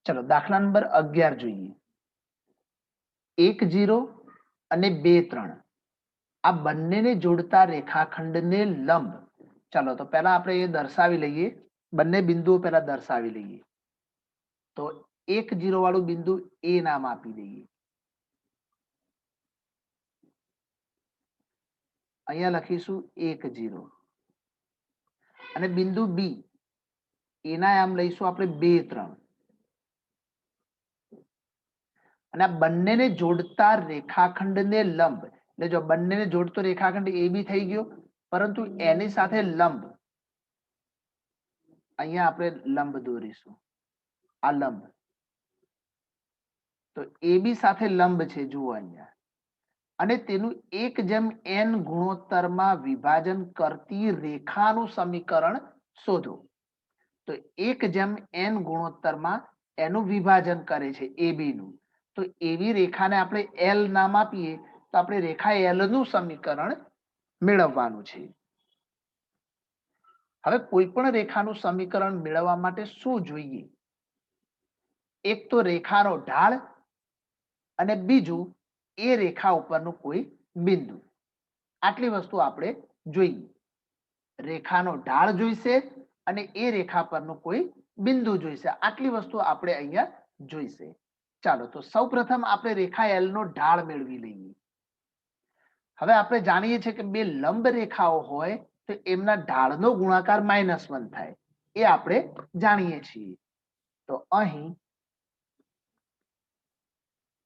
चलो दाखला नंबर 11 જોઈએ 1 0 અને 2 3 આ બંનેને જોડતા રેખાખંડને લંબ ચાલો તો પહેલા આપણે એ દર્શાવી લઈએ બંને બિંદુઓ પહેલા દર્શાવી લઈએ તો 1 0 વાળું બિંદુ A નામ આપી દઈએ અહીંયા લખીશું 1 0 અને બિંદુ B એના આમ લઈશું આપણે 2 3 અને આ બંનેને જોડતા રેખાખંડને લંબ એટલે જો બંનેને જોડતો રેખાખંડ AB થઈ ગયો પરંતુ એની સાથે લંબ અહીંયા આપણે લંબ દોરીશું આ લંબ તો AB સાથે લંબ છે જુઓ અહીંયા અને તેનું 1:n ગુણોત્તરમાં વિભાજન કરતી રેખાનું સમીકરણ શોધો તો 1:n ગુણોત્તરમાં એનું વિભાજન કરે છે AB નું તો એવી રેખાને આપણે L નામ આપીએ તો આપણે રેખા L નું સમીકરણ મેળવવાનું છે હવે કોઈ પણ રેખાનું સમીકરણ મેળવવા માટે શું જોઈએ એક તો રેખાનો ઢાળ અને બીજું એ રેખા ઉપરનું કોઈ બિંદુ આટલી વસ્તુ આપણે જોઈએ રેખાનો ઢાળ જોઈશે અને એ રેખા પરનું કોઈ બિંદુ જોઈશે આટલી વસ્તુ આપણે અહીંયા જોઈશે ચાલો તો સૌપ્રથમ આપણે રેખા L નો ઢાળ મેળવી લઈએ હવે આપણે જાણીએ છીએ કે બે લંબ રેખાઓ હોય તો એમના ઢાળનો ગુણાકાર -1 થાય એ આપણે જાણીએ છીએ તો અહીં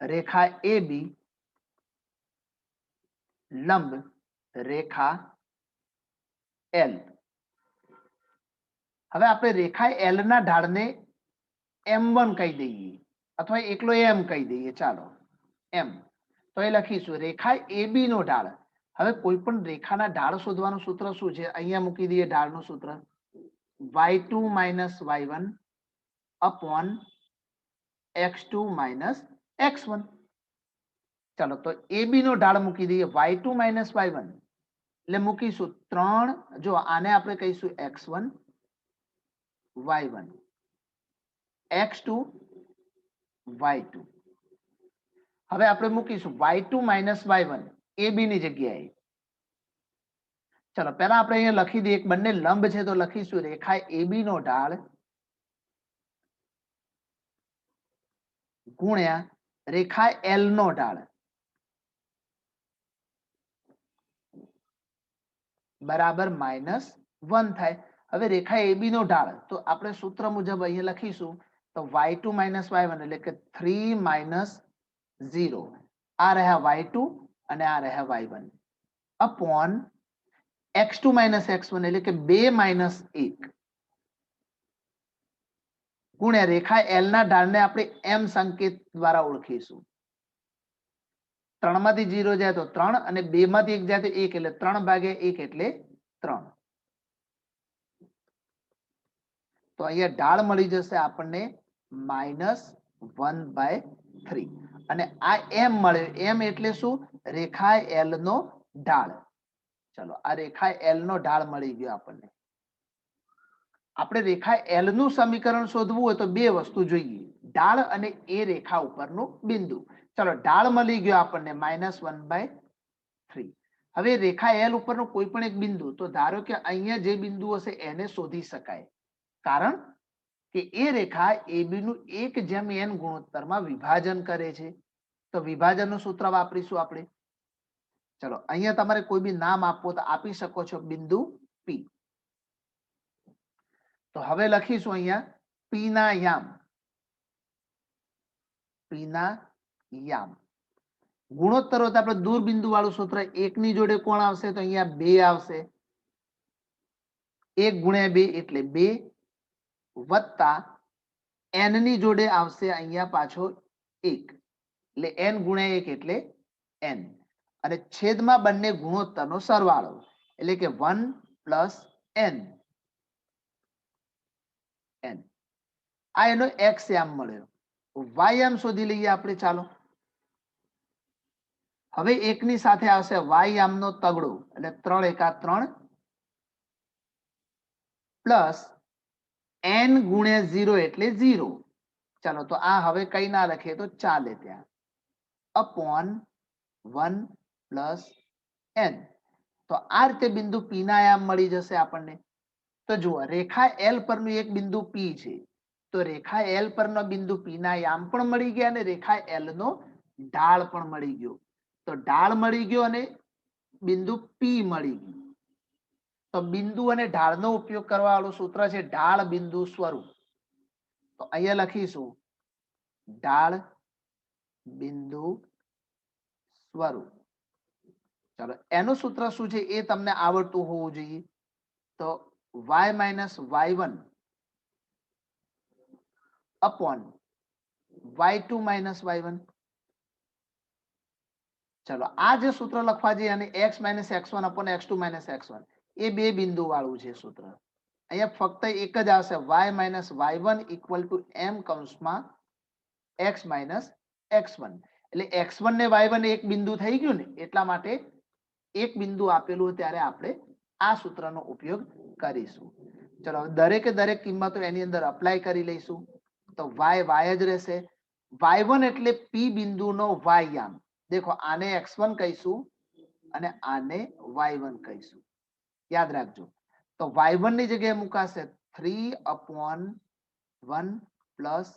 રેખા AB લંબ રેખા L હવે આપણે રેખા L ના ઢાળને M1 કહી દઈએ અથવા એકલો M કહી દઈએ ચાલો M તો એ લખીશું રેખા AB નો ઢાળ હવે કોઈ પણ રેખાના ઢાળ શોધવાનું સૂત્ર શું છે અહીંયા મૂકી દઈએ ઢાળનું સૂત્ર y2 - y1 upon x2 - x1 ચાલો તો AB નો ઢાળ મૂકી દઈએ y2 - y1 એટલે મૂકીશું 3 જો આને આપણે કહીશું x1 y1 x2 y2 હવે આપણે મૂકીશું y2 - y1 AB ની જગ્યાએ ચલો પહેલા આપણે અહીંયા લખી દઈએ એક બંને લંબ છે તો લખીશું રેખા AB નો ઢાળ ગુણ્યા રેખા L નો ઢાળ બરાબર -1 થાય હવે રેખા AB નો ઢાળ તો આપણે સૂત્ર મુજબ અહીંયા લખીશું તો y2 - y1 એટલે કે 3 - 0 આ રહ્યા y2 અને આ રહ્યા y1 upon x2 - x1 એટલે કે 2 - 1 ગુણ્યા રેખા L ના ઢાળને આપણે M સંકેત દ્વારા ઓળખીશું 3 માંથી 0 જાય તો 3 અને 2 માંથી 1 જાય તો 1 એટલે 3/1 એટલે 3 તો અહીંયા ઢાળ મળી જશે આપણને -1/3 અને આ M મળ્યો M એટલે શું રેખા L નો ઢાળ ચલો આ રેખા L નો ઢાળ મળી ગયો આપણને આપણે રેખા L નું સમીકરણ શોધવું હોય તો બે વસ્તુ જોઈએ ઢાળ અને એ રેખા ઉપરનું બિંદુ ચલો ઢાળ મળી ગયો આપણને -1/3 હવે રેખા L ઉપરનું કોઈ પણ એક બિંદુ તો ધારો કે અહીંયા જે બિંદુ હશે એને શોધી શકાય કારણ કે એ રેખા AB નું 1:n ગુણોત્તરમાં વિભાજન કરે છે તો વિભાજનનું સૂત્ર વાપરીશું આપણે ચલો અહીંયા તમારે કોઈ બી નામ આપવો તો આપી શકો છો બિંદુ P તો હવે લખીશું અહીંયા P ના યામ ગુણોત્તરો તો આપણે દૂર બિંદુ વાળું સૂત્ર 1 ની જોડે કોણ આવશે તો અહીંયા 2 આવશે 1 × 2 એટલે 2 વત્તા n ની જોડે આવશે અહીંયા પાછો 1 એટલે n × 1 એટલે n અને છેદમાં બંને ગુણોત્તરનો સરવાળો એટલે કે 1 + n આ એનો x યામ મળ્યો y યામ શોધી લઈએ આપણે ચાલો હવે 1 ની સાથે આવશે y યામનો તગડો એટલે 3 × 3 પ્લસ n × 0 એટલે 0 ચાલો તો આ હવે કઈ ના લખીએ તો ચાલે ત્યાં અપોન 1 પ્લસ n. તો આ રીતે બિંદુ P ના આયામ મળી જશે આપણને. તો જુઓ રેખા L પરનું એક બિંદુ P છે, તો રેખા L પરનો બિંદુ P ના યામ પણ મળી ગયા અને રેખા L નો ઢાળ પણ મળી ગયો. તો ઢાળ મળી ગયો અને બિંદુ P મળી ગયું. તો બિંદુ અને ઢાળનો ઉપયોગ કરવા વાળું સૂત્ર છે ઢાળ બિંદુ સ્વરૂપ. તો અહીંયા લખીશું ઢાળ બિંદુ સ્વરૂપ. ચાલો એનું સૂત્ર શું છે એ તમને આવડતું હોવું જોઈએ. તો y minus y1 upon y2 minus y1. ચલો આ જે સૂત્ર લખવા જઈએ અને x minus x1 upon x2 minus x1 એ બે બિંદુ વાળું છે સૂત્ર. અહીંયા ફક્ત એક જ આવશે y minus y1 equal to m કૌંસમાં x માઇનસ x1. એટલે x1 ને y1 એક બિંદુ થઈ ગયું ને, એટલા માટે એક બિંદુ આપેલું ત્યારે આપણે આ સૂત્રનો ઉપયોગ કરીશું. ચલો દરેકે દરેક કિંમતો એની અંદર અપ્લાય કરી લઈશું. તો y જ રહેશે. y1 એટલે p બિંદુનો y યામ. દેખો આને x1 કહીશું અને આને y1 કહીશું. યાદ રાખજો. તો y1 ની જગ્યાએ મુકાશે 3 upon 1 plus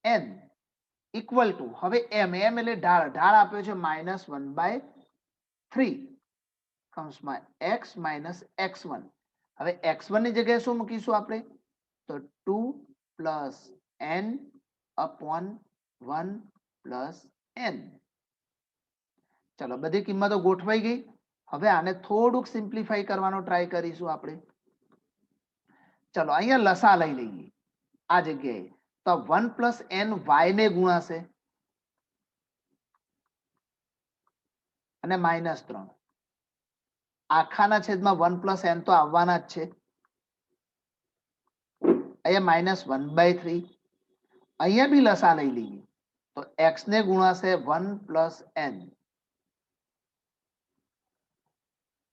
n equal to હવે m એટલે ઢાળ આપ્યો છે -1/3 કૌંસમાં x માઇનસ x1. હવે x1 ની જગ્યાએ શું મૂકીશું આપણે? તો 2 plus n upon 1 plus n. ચલો બધી કિંમતો ગોઠવાઈ ગઈ. હવે આને થોડુંક સિમ્પ્લિફાઈ કરવાનો ટ્રાય કરીશું આપણે. ચલો અહીંયા લસા લઈ લઈએ આ જગ્યાએ. તો 1 પ્લસ n y ને ગુણાશે અને -3. આખાના છેદમાં 1 પ્લસ n તો આવવાના જ છે. અહીંયા -1/3. અહીંયા બી લસા લઈ લઈએ તો x ને ગુણાશે 1 પ્લસ n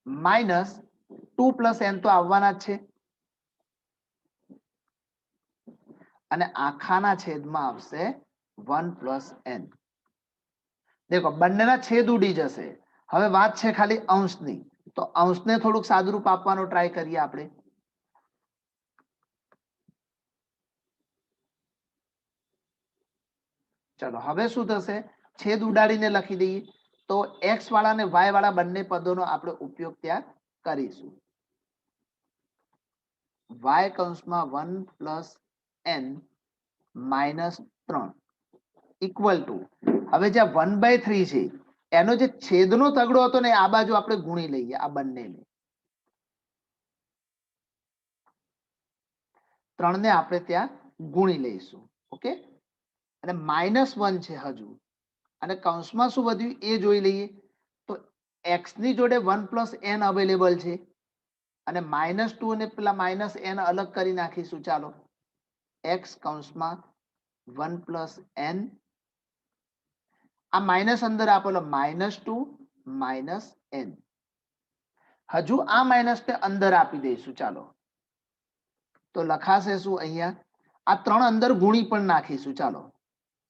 -2 પ્લસ n તો આવવાના જ છે અને આખાના છેદમાં આવશે 1 પ્લસ n. દેખો બંનેના છેદ ઉડી જશે. હવે વાત છે ખાલી અંશની. તો અંશને થોડુંક સાદુરૂપ આપવાનો ટ્રાય કરીએ આપણે. ચલો હવે શું થશે? છેદ ઉડાડીને લખી દઈએ. તો x વાળા અને y વાળા બંને પદોનો આપણે ઉપયોગ ત્યાં કરીશું. y કૌંસમાં 1 પ્લસ n -3 ઇક્વલ ટુ હવે જ્યાં 1/3 છે એનો જે છેદનો તગડો હતો ને આ બાજુ આપણે ગુણી લઈએ આ બંનેને. 3 ને આપણે ત્યાં ગુણી લઈશું. ઓકે અને -1 છે હજુ અને કૌંસમાં શું વધ્યું એ જોઈ લઈએ. તો x ની જોડે 1 પ્લસ n અવેલેબલ છે અને -2 અને પેલા -n અલગ કરી નાખીશું. ચાલો x કૌંસમાં 1 પ્લસ n આ માઇનસ અંદર આપેલો -2 -n. હજુ આ માઇનસ ને અંદર આપી દઈશું. ચાલો તો લખાશે શું અહીંયા? આ 3 અંદર ગુણી પણ નાખીશું. ચાલો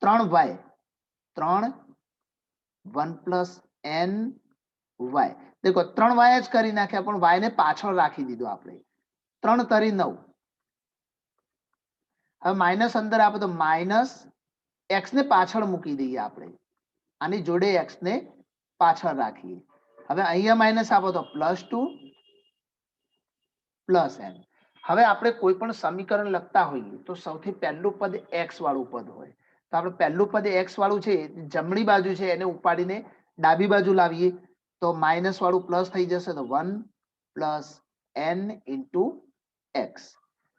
3y 3 1 પ્લસ n y. દેખો 3y જ કરી નાખ્યા પણ y ને પાછળ રાખી દીધો આપણે. 3 તરી 9. હવે માઇનસ અંદર આપો તો માઇનસ x ને પાછળ મૂકી દઈએ આપણે. આની જોડે x ને પાછળ રાખીએ. હવે અહીંયા માઇનસ આપો તો +2 પ્લસ n. હવે આપણે કોઈ પણ સમીકરણ લખતા હોઈએ તો સૌથી પહેલું પદ x વાળું પદ હોય. તો આપણે પહેલું પદ x વાળું છે જમણી બાજુ છે એને ઉપાડીને ડાબી બાજુ લાવીએ તો માઇનસ વાળું પ્લસ થઈ જશે. તો 1 પ્લસ n ઇન્ટુ x.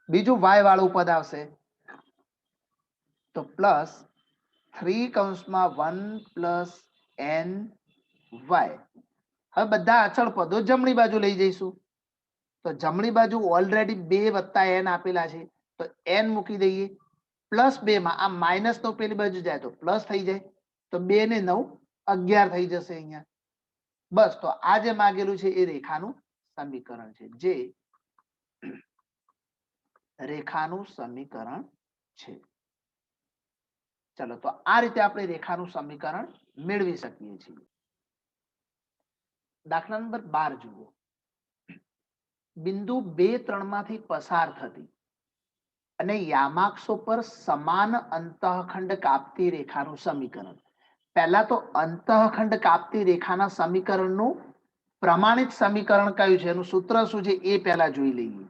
બીજું y વાળું પદ આવશે તો પ્લસ 3 કૌંસમાં 1 પ્લસ n y. હવે બધા અચળ પદો જમણી બાજુ લઈ જઈશું. તો જમણી બાજુ ઓલરેડી 2 + n આપેલા છે તો n મૂકી દઈએ. +2 માં આ માઇનસ તો પેલી બાજુ જાય તો પ્લસ થઈ જાય. તો 2 ને 9 11 થઈ જશે અહીંયા. બસ તો આ જે માંગેલું છે એ રેખાનું સમીકરણ છે. જે રેખાનું સમીકરણ છે. ચલો તો આ રીતે આપણે રેખાનું સમીકરણ મેળવી શકીએ છીએ. દાખલા નંબર 12 જુઓ. બિંદુ 2, 3 માંથી પસાર થતી અને યામાક્ષો પર સમાન અંતઃખંડ કાપતી રેખાનું સમીકરણ. પહેલા તો અંતઃખંડ કાપતી રેખાના સમીકરણનું પ્રમાણિત સમીકરણ કયું છે, એનું સૂત્ર શું છે એ પહેલા જોઈ લઈએ.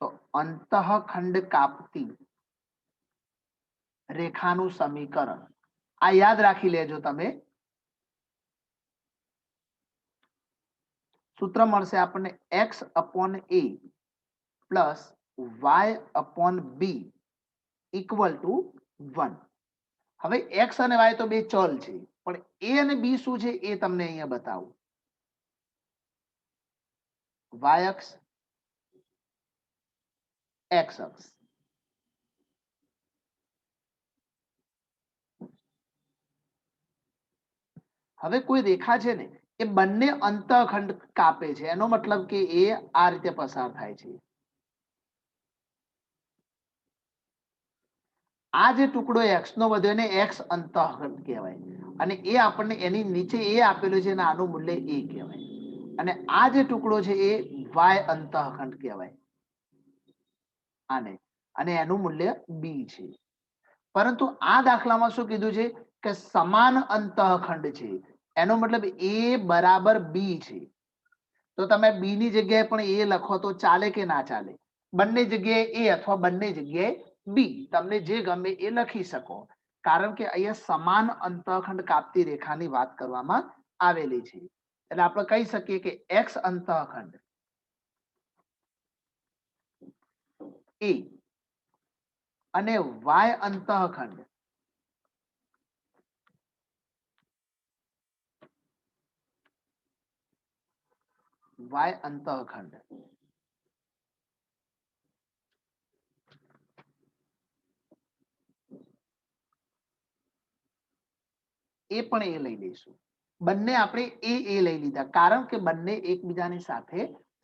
તો અંતઃખંડ કાપતી રેખાનું સમીકરણ આ યાદ રાખી લેજો તમે. સૂત્ર મળશે આપણને x/a plus y/b equal to 1. હવે x અને y તો બે ચલ છે, પણ a અને b શું છે એ તમને અહીંયા બતાવું. y અક્ષ, x અક્ષ. હવે કોઈ રેખા છે ને એ બંને અંતઃખંડ કાપે છે, એનો મતલબ કે એ આ રીતે પસાર થાય છે. આ જે ટુકડો x નો વધ્યો એને x અંતઃખંડ કહેવાય, અને એ આપણને એની નીચે એ આપેલું છે અને આનું મૂલ્ય a કહેવાય. અને આ જે ટુકડો છે એ y અંતઃખંડ કહેવાય આને, અને એનું મૂલ્ય b છે. પરંતુ આ દાખલામાં શું કીધું છે કે સમાન અંતઃખંડ છે, એનો મતલબ a બરાબર b છે. તો તમે b ની જગ્યાએ પણ a લખો તો ચાલે કે ના ચાલે? બંને જગ્યાએ a અથવા બંને જગ્યાએ b, તમને જે ગમે એ લખી શકો, કારણ કે અહીંયા સમાન અંતઃખંડ કાપતી રેખાની વાત કરવામાં આવેલી છે. એટલે આપણે કહી શકીએ કે x અંતઃખંડ a અને y અંતઃખંડ એ પણ એ લઈ લઈશું. બંને આપણે એ લઈ લીધા કારણ કે બંને એકબીજાની સાથે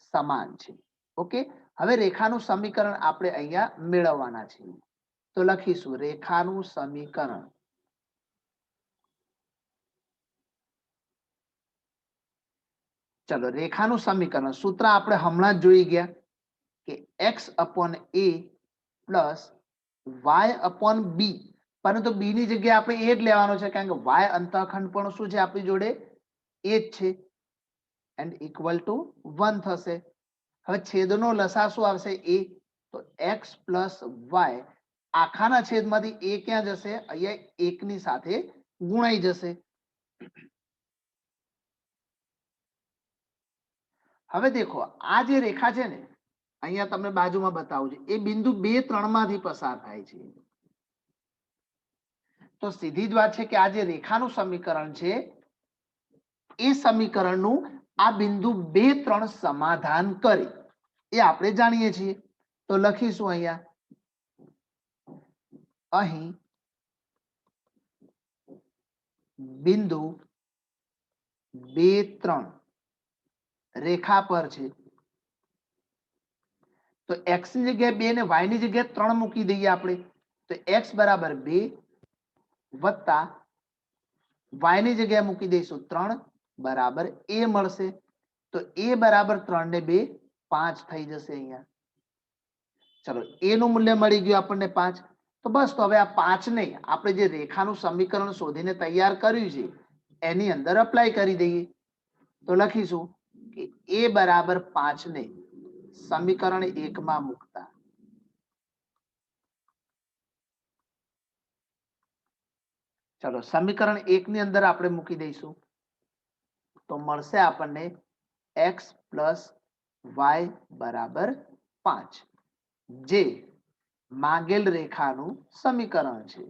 સમાન છે. ઓકે, હવે રેખાનું સમીકરણ આપણે અહીંયા મેળવવાના છીએ. તો લખીશું રેખાનું સમીકરણ ચલો રેખાનું સમીકરણ સૂત્ર આપણે હમણાં જ જોઈ ગયા કે x/a પ્લસ y/b, પરંતુ b ની જગ્યાએ આપણે એ જ લેવાનો છે કારણ કે y અંતઃખંડ પણ શું છે આપણી જોડે એ જ છે, એન્ડ ઇક્વલ ટુ 1 થશે. હવે છેદનો લસા શું આવશે a, તો x પ્લસ y આખાના છેદમાંથી a ક્યાં જશે? અહીંયા 1 ની સાથે ગુણાઈ જશે. હવે દેખો આ જે રેખા છે ને અહીંયા તમને બાજુમાં બતાવું છું, એ બિંદુ 2, 3 માંથી પસાર થાય છે. તો સીધી જ વાત છે કે આ જે રેખાનું સમીકરણ છે એ સમીકરણનું આ બિંદુ 2, 3 સમાધાન કરે એ આપણે જાણીએ છીએ. તો લખીશું અહીંયા અહીં બિંદુ 2, 3 રેખા પર છે, તો x ની જગ્યાએ 2 ને y ની જગ્યાએ 3 મૂકી દઈએ આપણે. તો x બરાબર 2 વત્તા y ની જગ્યાએ મૂકી દઈશું 3 બરાબર a મળશે. તો a બરાબર 3 ને 2 5 થઈ જશે અહીંયા. ચલો a નું મૂલ્ય મળી ગયું આપણને 5. તો બસ, તો હવે આ 5 ને આપણે જે રેખાનું સમીકરણ શોધીને તૈયાર કર્યું છે એની અંદર અપ્લાય કરી દઈએ. તો લખીશું કે a બરાબર 5 ને સમીકરણ 1 માં મૂકતા ચલો સમીકરણ 1 ની અંદર આપણે મૂકી દઈશું તો મળશે આપણને x પ્લસ y બરાબર 5, જે માંગેલ રેખાનું સમીકરણ છે.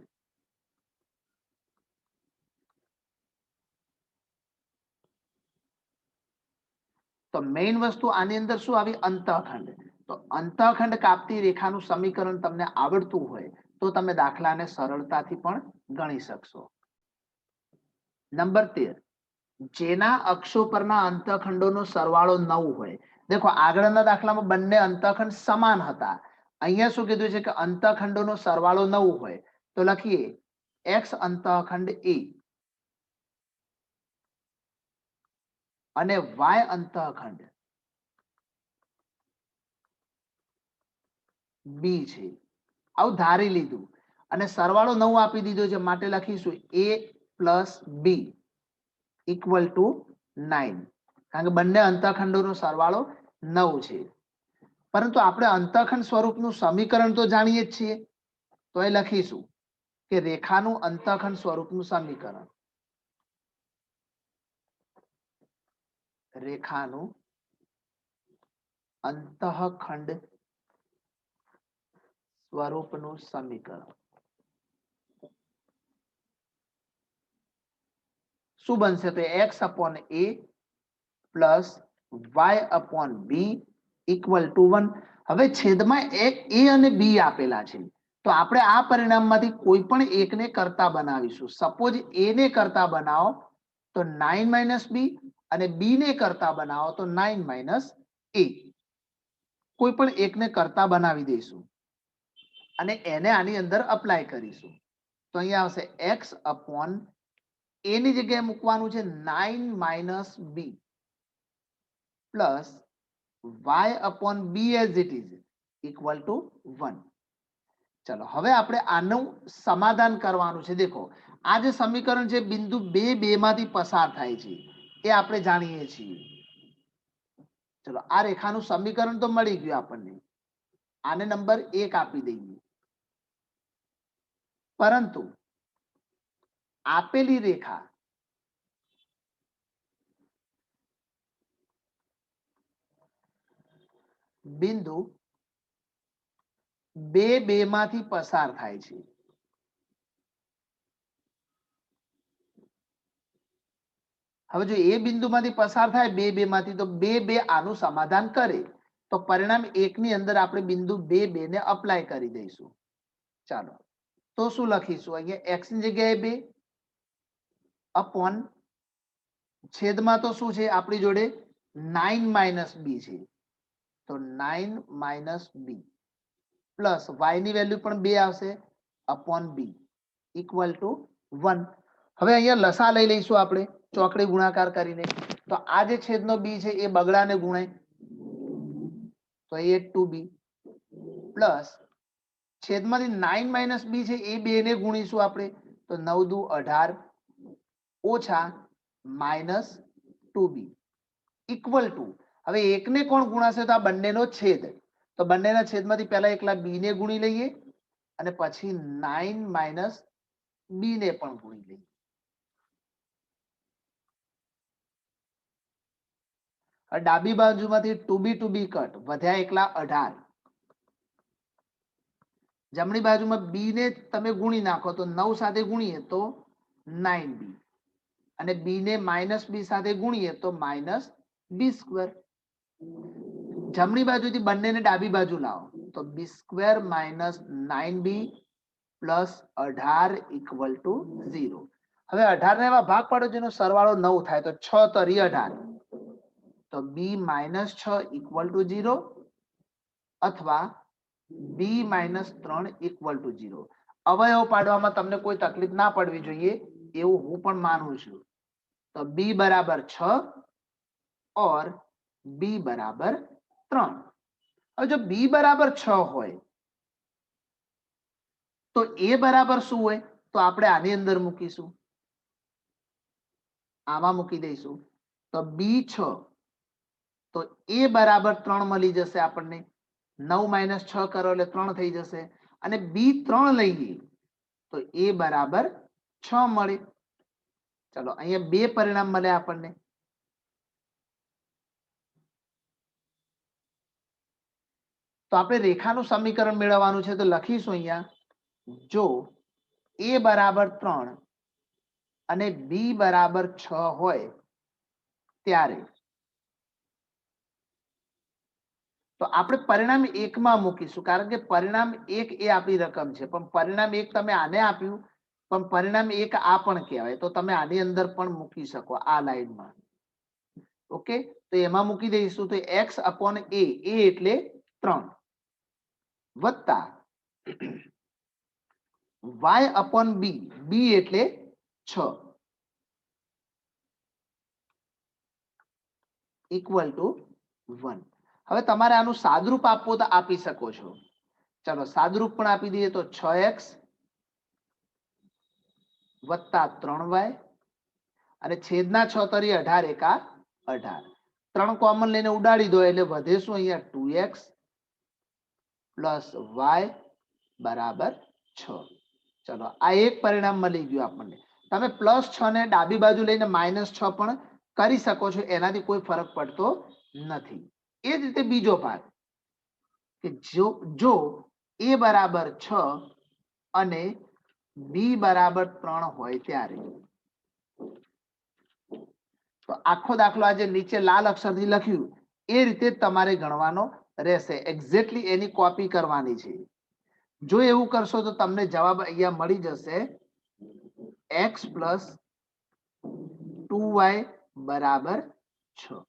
તો મેઇન વસ્તુ આની અંદર શું આવી? અંતઃખંડ. તો અંતઃખંડ કાપતી રેખાનું સમીકરણ તમને આવડતું હોય તો તમે દાખલાને સરળતાથી પણ ગણી શકશો. નંબર 13, જેના અક્ષો પરના અંતઃખંડોનો સરવાળો 9 હોય. દેખો આગળના દાખલામાં બંને અંતઃખંડ સમાન હતા, અહીંયા શું કીધું છે કે અંતઃખંડોનો સરવાળો 9 હોય. તો લખીએ x અંતઃખંડ a અને y અંતઃખંડ b છે. આવું ધારી લીધું અને સરવાળો 9 આપી દીધો છે, માટે લખીશું a plus b equal to 9, કારણ કે બંને અંતઃખંડોનો સરવાળો 9 છે. પરંતુ આપણે અંતઃખંડ સ્વરૂપનું સમીકરણ તો જાણીએ જ છીએ, તો એ લખીશું કે રેખાનું અંતઃખંડ સ્વરૂપનું સમીકરણ, રેખાનું અંતઃખંડ સ્વરૂપનું સમીકરણ શું બનશે? તો x upon a plus y upon b equal to 1. હવે છેદમાં એક a અને b આપેલા છે, તો આપણે આ પરિણામમાંથી કોઈ પણ એકને કરતા બનાવીશું. સપોઝ a ને કરતા બનાવો તો 9 માઇનસ b અને b ને કરતા બનાવો તો 9 માઇનસ a. કોઈ પણ એકને કરતા બનાવી દઈશું અને એને આની અંદર અપ્લાય કરીશું. તો અહીંયા આવશે x અપોન a ની જગ્યાએ મૂકવાનું છે 9 minus b plus y upon b as it is equal to 1. ચલો હવે આપણે આનું સમાધાન કરવાનું છે. દેખો આ જે સમીકરણ છે બિંદુ 2 2 માંથી પસાર થાય છે એ આપણે જાણીએ છીએ. ચલો આ રેખાનું સમીકરણ તો મળી ગયું આપણને, આને નંબર 1 આપી દઈએ. પરંતુ આપેલી રેખા બિંદુ 2 2 માંથી પસાર થાય છે. હવે જો એ બિંદુમાંથી પસાર થાય 2 2 માંથી, તો 2 2 આનું સમાધાન કરે તો પરિણામ 1 ની અંદર આપણે બિંદુ 2 2 ને અપ્લાય કરી દઈશું. ચાલો તો શું લખીશું? અહીંયા x ની જગ્યાએ 2 અપોન છેદમાં તો શું છે આપણી જોડે 9 માઇનસ b છે, તો 9 માઇનસ b પ્લસ y ની વેલ્યુ પણ 2 આવશે અપોન b ઇક્વલ ટુ 1. હવે અહીંયા લસા લઈ લઈશું આપણે ચોકડી ગુણાકાર કરીને. તો આ જે છેદનો b છે એ બગડાને ગુણે તો એ 2b પ્લસ છેદમાંથી 9 માઇનસ b છે એ 2 ને ગુણીશું આપણે તો 9 દુ 18 ઓછા માઇનસ 2b ઇક્વલ ટુ, હવે એકને કોણ ગુણાશે? તો આ બંનેનો છેદ, તો બંનેના છેદમાંથી પહેલા એકલા b ને ગુણી લઈએ અને પછી 9 માઇનસ b ને પણ ગુણી લઈએ. ડાબી બાજુમાંથી 2b કટ, વધ્યા એકલા 18. જમણી બાજુમાં b ને તમે ગુણી નાખો તો 9 સાથે ગુણીએ તો 9b અને b ને માઇનસ b સાથે ગુણીએ તો માઇનસ b સ્ક્વેર. જમણી બાજુથી બંનેને ડાબી બાજુ લાવો તો b square minus 9b plus 18 equal to 0. હવે 18 ને એવા ભાગ પાડો જેનો સરવાળો 9 થાય, તો 6 તરી 18, તો b માઇનસ 6 ઇક્વલ ટુ 0 અથવા b માઇનસ 3 ઇક્વલ ટુ 0. અવયવ પાડવામાં તમને કોઈ તકલીફ ના પડવી જોઈએ એવું હું પણ માનું છું. તો b બરાબર 6 और b बराबर 3. अब जो b बराबर 6 હોય તો a બરાબર શું હોય? તો આપણે આની અંદર મૂકીશું, આમાં મૂકી દઈશું તો b 6, તો a બરાબર 3 મળી જશે આપણને. 9 માઇનસ 6 કરો એટલે 3 થઈ જશે અને b 3 લઈએ તો a બરાબર 6 મળે. ચલો અહીંયા બે પરિણામ મળે આપણને. તો આપણે રેખાનું સમીકરણ મેળવવાનું છે, તો લખીશું અહીંયા જો a બરાબર 3 અને b બરાબર 6 હોય ત્યારે તો આપણે પરિણામ 1 માં મૂકીશું, કારણ કે પરિણામ 1 એ આપણી રકમ છે. પણ પરિણામ 1 તમે આને આપ્યું, પણ પરિણામ 1 આ પણ કહેવાય, તો તમે આની અંદર પણ મૂકી શકો આ લાઈનમાં. ઓકે, તો એમાં મૂકી દઈશું તો x અપોન a એટલે 3 વત્તા y upon b, b એટલે 6 ઇક્વલ ટુ 1. હવે તમારે આનું સાદરૂપ આપવું તો આપી શકો છો. ચલો સાદરૂપ પણ આપી દઈએ તો 6x વત્તા 3y અને છેદના 6 તરી 18 એકા 18. 3 કોમન લઈને ઉડાડી દો એટલે વધે શું અહીંયા 2x પ્લસ y બરાબર 6. ચલો આ એક પરિણામ મળી ગયું આપણને. તમે +6 ને ડાબી બાજુ લઈને -6 પણ કરી શકો છો, એનાથી કોઈ ફરક પડતો નથી. એ જ રીતે બીજો ભાગ કે જો a બરાબર 6 અને b બરાબર 3 હોય ત્યારે તો આખો દાખલો આજે નીચે લાલ અક્ષરથી લખ્યું એ રીતે તમારે ગણવાનો રહેશે. એક્ઝેક્ટલી એની કોપી કરવાની છે. જો એવું કરશો તો તમને જવાબ અહીંયા મળી જશે x પ્લસ 2y બરાબર 6.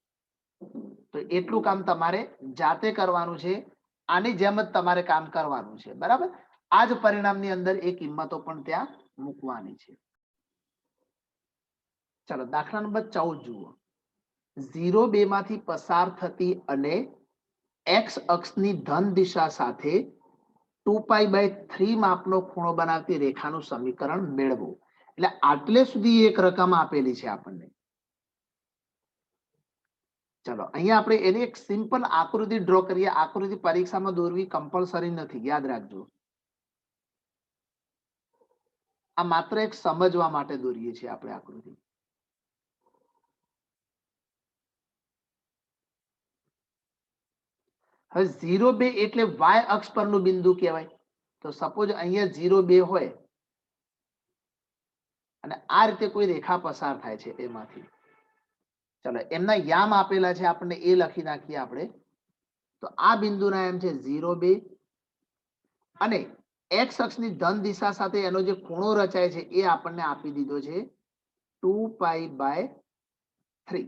તો એટલું કામ તમારે જાતે કરવાનું છે. આની જેમ જ તમારે કામ કરવાનું છે. બરાબર. આ જ પરિણામની અંદર એ કિંમતો પણ ત્યાં મૂકવાની છે. ચલો દાખલા નંબર 14 જુઓ. 0 2 માંથી પસાર થતી અને x અક્ષની ધન દિશા સાથે 2π/3 માપનો ખૂણો બનાવતી રેખાનું સમીકરણ મેળવો. એટલે આટલે સુધી એક રકમ આપેલી છે આપણને. ચલો અહીંયા આપણે એની એક સિમ્પલ આકૃતિ ડ્રો કરીએ. આકૃતિ પરીક્ષામાં દોરવી કમ્પલસરી નથી, યાદ રાખજો. આ માત્ર એક સમજવા માટે દોરીએ છીએ આપણે આકૃતિ. હવે 0 2 એટલે y અક્ષ પરનું બિંદુ કહેવાય. તો સપોઝ અહીંયા 0 2 હોય અને આ રીતે કોઈ રેખા પસાર થાય છે એમાંથી. ચલો એમના યામ આપેલા છે આપણને, એ લખી નાખીએ આપણે. તો આ બિંદુના એમ છે 0 2 અને x અક્ષની ધન દિશા સાથે એનો જે ખૂણો રચાય છે એ આપણને આપી દીધો છે 2π/3.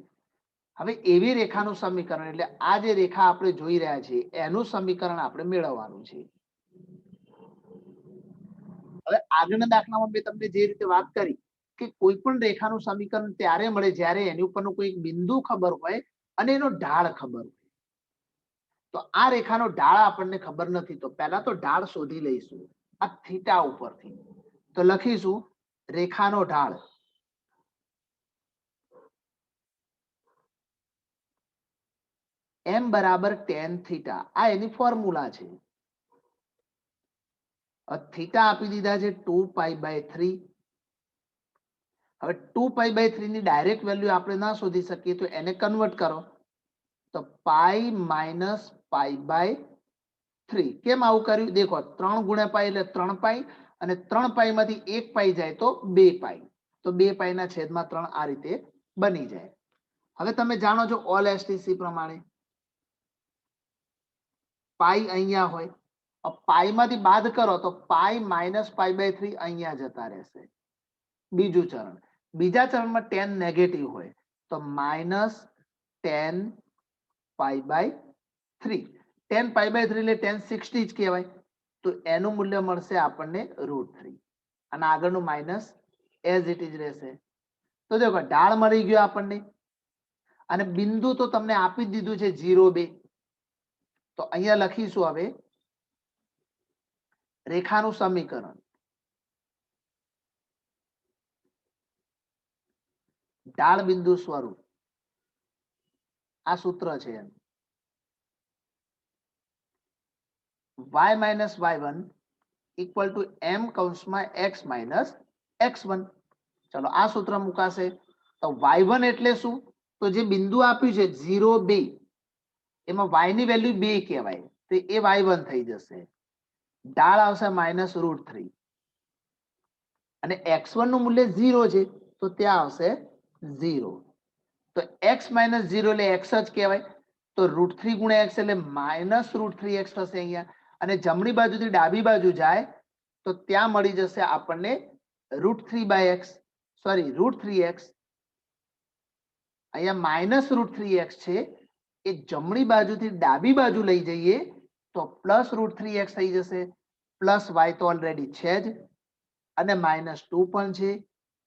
હવે એવી રેખાનું સમીકરણ એટલે આ જે રેખા આપણે જોઈ રહ્યા છીએ એનું સમીકરણ આપણે મેળવવાનું છે. હવે આગળના દાખલામાં મેં તમને જે રીતે વાત કરી કે કોઈ પણ રેખાનું સમીકરણ ત્યારે મળે જ્યારે એની ઉપરનું કોઈ બિંદુ ખબર હોય અને એનો ઢાળ ખબર હોય. તો આ રેખાનો ઢાળ આપણને ખબર નથી, તો પહેલા તો ઢાળ શોધી લઈશું આ થીટા ઉપરથી. તો લખીશું રેખાનો ઢાળ m બરાબર tan થીટા. આ એની ફોર્મ્યુલા છે. થીટા આપી દીધા છે 2π/3. હવે 2π/3 ની ડાયરેક્ટ વેલ્યુ આપણે ના શોધી શકીએ તો એને કન્વર્ટ કરો તો π - π/3. કેમ આવું કર્યું? દેખો 3 × π એટલે 3π અને 3π માંથી 1π જાય તો 2π. તો 2π ના છેદમાં 3 આ રીતે બની જાય. હવે તમે જાણો છો ઓલ એસટીસી પ્રમાણે પાઈ અહીંયા હોય, પાઈ માંથી બાદ કરો તો π - π/3 અહીંયા જતા રહેશે. બીજું ચરણ. બીજા ચરણમાં tan નેગેટિવ હોય તો -tan π/3. tan π/3 એટલે tan 60 જ કહેવાય. તો એનું મૂલ્ય મળશે આપણને √3 અને આગળનું માઇનસ એઝ ઇટ ઇઝ રહેશે. તો દેખો ઢાળ મળી ગયો આપણને અને બિંદુ તો તમને આપી જ દીધું છે 0 2. તો અહીંયા લખીશું હવે રેખાનું સમીકરણ. ઢાળ બિંદુ સ્વરૂપ આ સૂત્ર છે એમ. y - y1 equal to m કૌંસમાં x - x1. ચલો આ સૂત્ર મુકાશે. તો y1 એટલે શું? તો જે બિંદુ આપ્યું છે 0 2 એમાં y ની વેલ્યુ 2 કહેવાય તો એ y1 થઈ જશે. ઢાળ આવશે -√3 અને x1 નું મૂલ્ય 0 છે તો ત્યાં આવશે 0. તો x - 0 એટલે x જ કહેવાય. તો √3 × x એટલે -√3x થશે અહીંયા. અને જમણી બાજુથી ડાબી બાજુ જાય તો ત્યાં મળી જશે આપણને √3/x, સોરી √3x. અહીંયા -√3x છે એ જમણી બાજુથી ડાબી બાજુ લઈ જઈએ તો +√3x થઈ જશે. પ્લસ y તો ઓલરેડી છે જ અને -2 પણ છે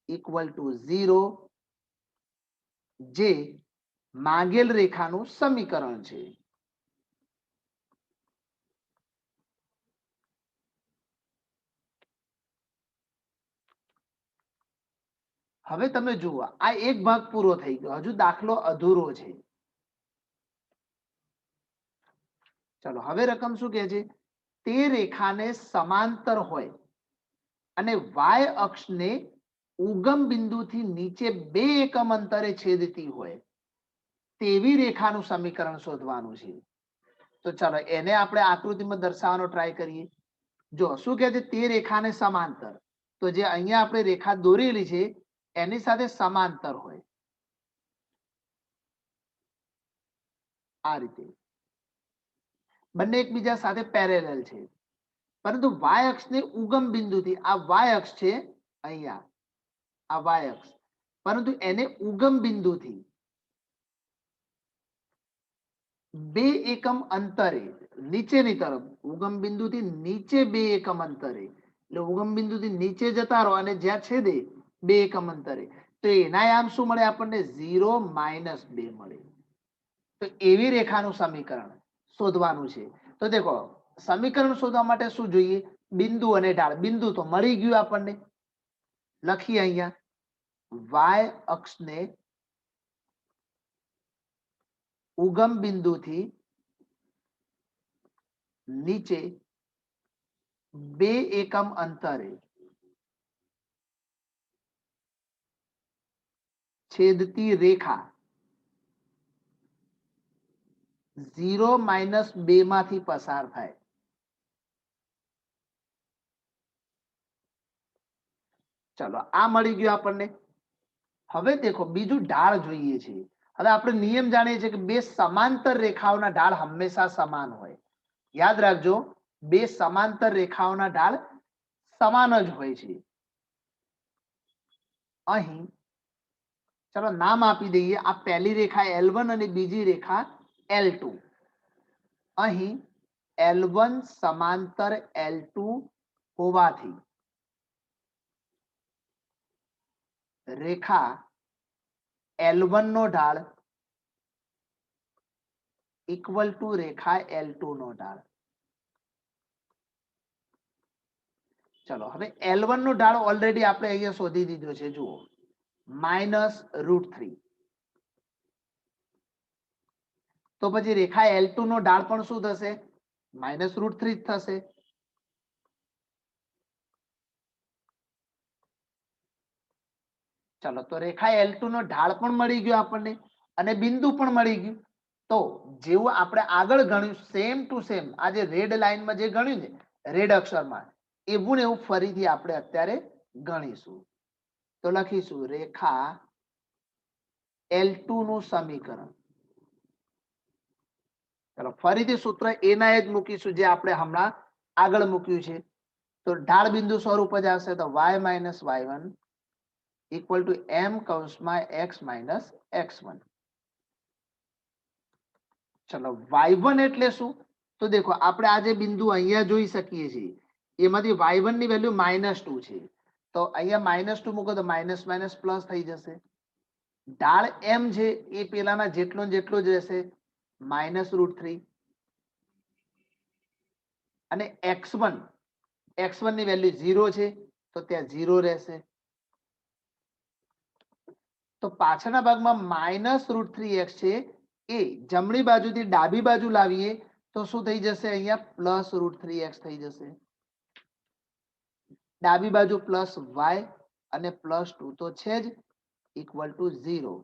ઇક્વલ ટુ 0, જે માંગેલ રેખાનું સમીકરણ છે. હવે તમે જુઓ આ એક ભાગ પૂરો થઈ ગયો, હજુ દાખલો અધૂરો છે. ચલો હવે રકમ શું કહે છે? તે રેખાને સમાંતર હોય અને વાય અક્ષને ઉગમ બિંદુથી નીચે 2 એકમ અંતરે છેદતી હોય તેવી રેખાનું સમીકરણ શોધવાનું છે. તો ચાલો એને આપણે આકૃતિમાં દર્શાવવાનો ટ્રાય કરીએ. જો શું કહે છે? તે રેખાને સમાંતર, તો જે અહીંયા આપણે રેખા દોરેલી છે એની સાથે સમાંતર હોય આ રીતે, બંને એકબીજા સાથે પેરેલલ છે, પરંતુ વાય અક્ષને ઉગમ બિંદુથી, આ વાય અક્ષ છે અહીંયા, આ વાય અક્ષ, પરંતુ એને ઉગમ બિંદુથી 2 એકમ અંતરે નીચેની તરફ, ઉગમ બિંદુથી નીચે 2 એકમ અંતરે, એટલે ઉગમ બિંદુથી નીચે જતા રહો અને જ્યાં છેદે 2 એકમ અંતરે, તો એના આમ શું મળે આપણને? 0 -2 મળે. તો એવી રેખાનું સમીકરણ શોધવાનું છે. તો દેખો સમીકરણ શોધવા માટે શું જોઈએ? બિંદુ અને ઢાળ. બિંદુ તો મળી ગયું આપણને, લખીએ અહીંયા વાય અક્ષને ઉગમ બિંદુથી નીચે 2 એકમ અંતરે છેદતી રેખા 0 -2 માંથી પસાર થાય. ચલો આ મળી ગયું આપણને. હવે દેખો બીજું ઢાળ જોઈએ છે. હવે આપણે નિયમ જાણીએ છીએ કે 2 સમાંતર રેખાઓના ઢાળ હંમેશા સમાન હોય. યાદ રાખજો, 2 સમાંતર રેખાઓના ઢાળ સમાન જ હોય છે. અહીં ચલો નામ આપી દઈએ, આ પહેલી રેખા L1 અને બીજી રેખા L2. અહીં L1 સમાંતર L2 હોવાથી રેખા L1 નો ઢાળ ઇક્વલ ટુ રેખા L2 નો ઢાળ. ચલો હવે L1 નો ઢાળ ઓલરેડી આપણે અહીંયા શોધી દીધો છે. જુઓ -√3. તો પછી રેખા L2 નો ઢાળ પણ શું થશે? -√3 જ થશે. ચલો તો રેખા L2 નો ઢાળ પણ મળી ગયો આપણને અને બિંદુ પણ મળી ગયું. તો જેવું આપણે આગળ ગણ્યું સેમ ટુ સેમ, આ જે રેડ લાઈનમાં જે ગણ્યું ને રેડ અક્ષરમાં, એવું ને એવું ફરીથી આપણે અત્યારે ગણીશું. તો લખીશું રેખા L2 નું સમીકરણ. ચલો ફરીથી સૂત્ર એના જ મૂકીશું જે આપણે હમણાં આગળ મૂક્યું છે. તો ઢાળ બિંદુ સ્વરૂપ જ આવશે, તો y - y1 equal to m કૌંસમાં x - x1. ચલો y1 એટલે શું? તો દેખો આપણે આ જે બિંદુ અહીંયા જોઈ શકીએ છીએ એમાંથી y1 ની વેલ્યુ -2 છે. તો અહીંયા -2 મૂકો તો માઇનસ માઇનસ પ્લસ થઈ જશે. ઢાળ m છે એ પેલાના જેટલો ને જેટલો જ રહેશે, -√3. અને x1 ની વેલ્યુ 0 છે તો ત્યાં 0 રહેશે. તો પાછળના ભાગમાં -√3x છે એ જમણી બાજુથી ડાબી બાજુ લાવીએ તો શું થઈ જશે? અહીંયા +√3x થઈ જશે. ડાબી બાજુ +y અને +2 તો છે જ, ઇક્વલ ટુ 0,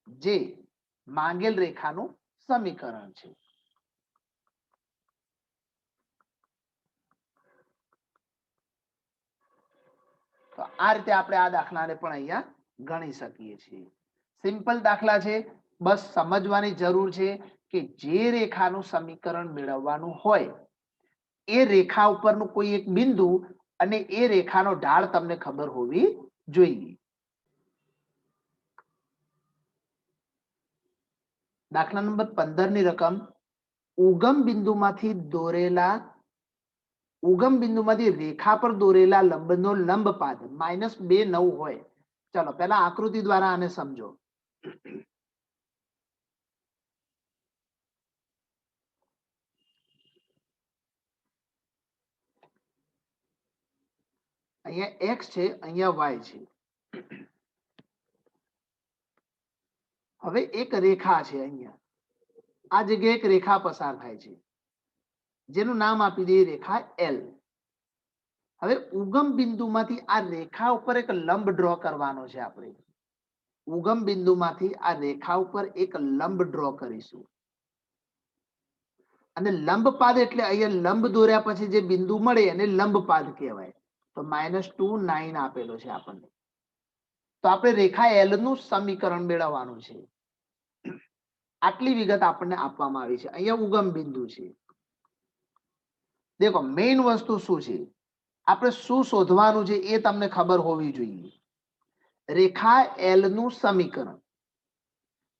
જે માંગેલ રેખાનું સમીકરણ છે. તો આ રીતે આપણે આ દાખલાને પણ અહીંયા ગણી શકીએ છીએ. સિમ્પલ દાખલા છે, બસ સમજવાની જરૂર છે કે જે રેખાનું સમીકરણ મેળવવાનું હોય એ રેખા ઉપરનું કોઈ એક બિંદુ અને એ રેખાનો ઢાળ તમને ખબર હોવી જોઈએ. દાખલા નંબર 15 ની રકમ ઉગમ બિંદુમાંથી દોરેલા ઉગમ બિંદુમાંથી રેખા પર દોરેલા લંબનો લંબપાદ -2 9 હોય. ચલો પહેલા આકૃતિ દ્વારા આને સમજો. અહીંયા x છે, અહીંયા y છે. હવે એક રેખા છે, અહીંયા આ જગ્યાએ એક રેખા પસાર થાય છે જેનું નામ આપી દઈએ રેખા L. હવે ઉગમ બિંદુમાંથી આ રેખા ઉપર એક લંબ ડ્રો કરવાનો છે. આપણે ઉગમ બિંદુમાંથી આ રેખા ઉપર એક લંબ ડ્રો કરીશું અને લંબપાદ એટલે અહીંયા લંબ દોર્યા પછી જે બિંદુ મળે એને લંબપાદ કહેવાય. તો -2 9 આપેલો છે આપણને. તો આપણે રેખા L નું સમીકરણ મેળવવાનું છે. આટલી વિગત આપણને આપવામાં આવી છે. અહીંયા ઉગમ બિંદુ છે. દેખો મેઇન વસ્તુ શું છે, આપણે શું શોધવાનું છે એ તમને ખબર હોવી જોઈએ. રેખા L નું સમીકરણ.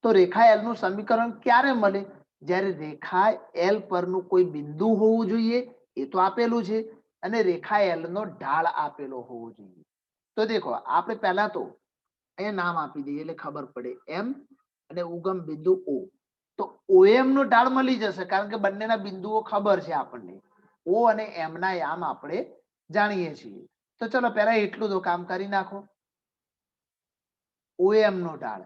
તો રેખા L નું સમીકરણ ક્યારે મળે? જ્યારે રેખા L પરનું કોઈ બિંદુ હોવું જોઈએ, એ તો આપેલું છે, અને રેખા L નો ઢાળ આપેલો હોવો જોઈએ. તો દેખો આપણે પહેલા તો અહીંયા નામ આપી દઈએ એટલે ખબર પડે. M અને ઉગમ બિંદુ O. તો OM નો ઢાળ મળી જશે કારણ કે બંનેના બિંદુઓ ખબર છે આપણને. O અને M ના યામ આપણે જાણીએ છીએ. તો ચલો પહેલા એટલું તો કામ કરી નાખો. OM નો ઢાળ,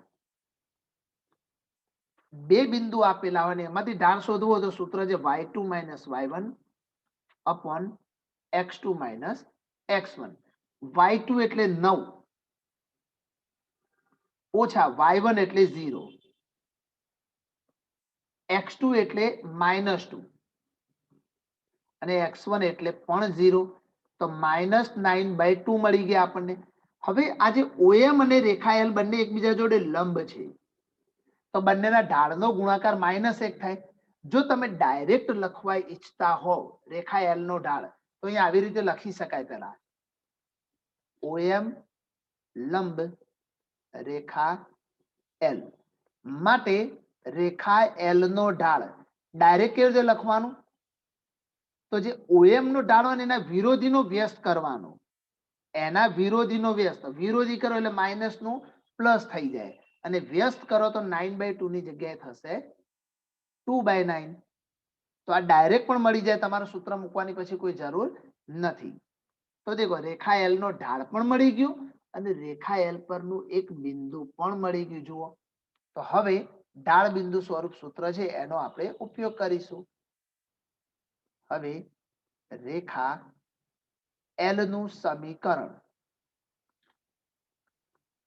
બે બિંદુ આપેલા હોય એમાંથી ઢાળ શોધવો તો સૂત્ર છે y2 - y1 upon x2 - x1. y2 એટલે 9 ઓછા y1 એટલે 0, x2 એટલે -2 અને x1 એટલે પણ 0. તો -9/2 મળી ગયા આપણને. હવે આ જે OM અને રેખા L બંને એકબીજા જોડે લંબ છે, તો બંનેના ઢાળનો ગુણાકાર -1 થાય. જો તમે ડાયરેક્ટ લખવા ઈચ્છતા હો રેખા L નો ઢાળ, તો અહીંયા આવી રીતે લખી શકાય. પહેલા OM લંબ રેખા L માટે રેખા L નો ઢાળ ડાયરેક્ટ કેવી રીતે લખવાનું? તો જે OM નો ઢાળ હોય એના વિરોધીનો વ્યસ્ત કરવાનો. એના વિરોધીનો વ્યસ્ત, વિરોધી કરો એટલે માઇનસ નું પ્લસ થઈ જાય, અને વ્યસ્ત કરો તો 9/2 ની જગ્યાએ થશે 2/9. તો આ ડાયરેક્ટ પણ મળી જાય, તમારે સૂત્ર મૂકવાની પછી કોઈ જરૂર નથી. તો દેખો રેખા L નો ઢાળ પણ મળી ગયું અને રેખા L પરનું એક બિંદુ પણ મળી ગયું. જુઓ, તો હવે ઢાળ બિંદુ સ્વરૂપ સૂત્ર છે એનો આપણે ઉપયોગ કરીશું. હવે રેખા L નું સમીકરણ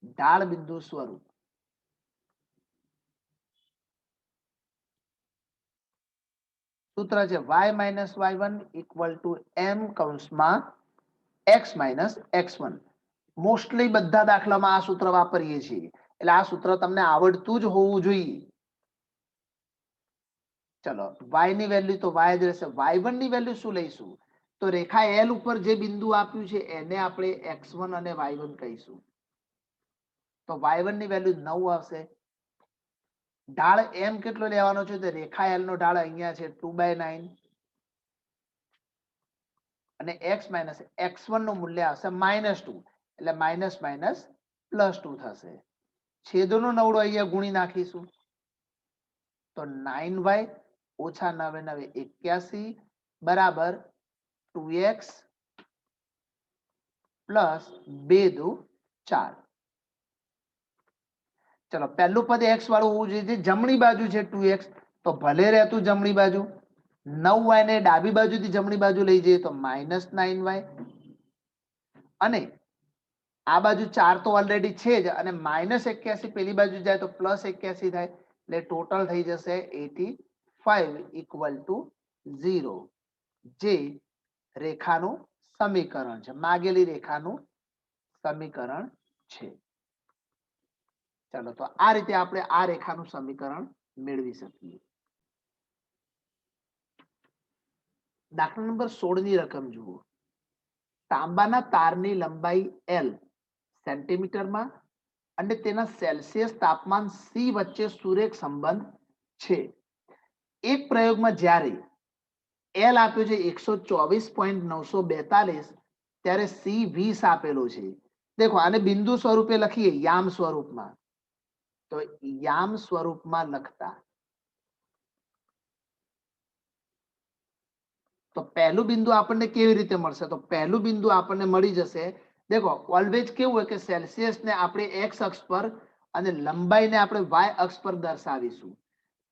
ઢાળ બિંદુ સ્વરૂપ. સૂત્ર છે y - y1 = m કૌંસમાં x - x1. મોસ્ટલી બધા દાખલામાં આ સૂત્ર વાપરીએ છીએ, એટલે આ સૂત્ર તમને આવડતું જ હોવું જોઈએ. ચલો y ની વેલ્યુ તો y જ રહેશે. y1 ની વેલ્યુ શું લઈશું? તો રેખા L ઉપર જે બિંદુ આપ્યું છે એને આપણે x1 અને y1 કહીશું. તો y1 ની વેલ્યુ 9 આવશે. ઢાળ m કેટલો લેવાનો છે? તો રેખા L નો ઢાળ અહીંયા છે 2/9 અને x - x1 નું મૂલ્ય આવશે -2, એટલે -2 થશે. છેદનો નવડો અહીંયા ગુણી નાખીશું. તો 9y - 9 × 81 બરાબર 2x + 2 × 4. ચલો પહેલું પદ x વાળું હોવું જોઈએ. જમણી બાજુ છે 2x, તો ભલે રહેતું જમણી બાજુ. 9y ને ડાબી બાજુથી જમણી બાજુ લઈ જઈએ તો -9y, અને આ બાજુ 4 તો ઓલરેડી છે જ, અને -81 પેલી બાજુ જાય તો +81 થાય, એટલે ટોટલ થઈ જશે 85 = 0, જે રેખાનું સમીકરણ છે, માગેલી રેખાનું સમીકરણ છે. ચાલો તો આ રીતે આપણે આ રેખાનું સમીકરણ મેળવી શકીએ. દાખલા નંબર 16 ની રકમ જુઓ. તાંબાના તારની લંબાઈ L સેન્ટીમીટરમાં અને તેના સેલ્સિયસ તાપમાન C વચ્ચે સુરેખ સંબંધ છે. એક પ્રયોગમાં જ્યારે એલ આપ્યું છે 124.942, ત્યારે સી 20 આપેલું છે. દેખો આને બિંદુ સ્વરૂપે લખીએ, યામ સ્વરૂપમાં. તો યામ સ્વરૂપમાં લખતા તો પહેલું બિંદુ આપણને કેવી રીતે મળશે? તો પહેલું બિંદુ આપણને મળી જશે. દેખો ઓલવેઝ કેવું હોય કે સેલ્સિયસ ને આપણે એક્સ અક્ષ પર અને લંબાઈને આપણે વાય અક્ષ પર દર્શાવીશું.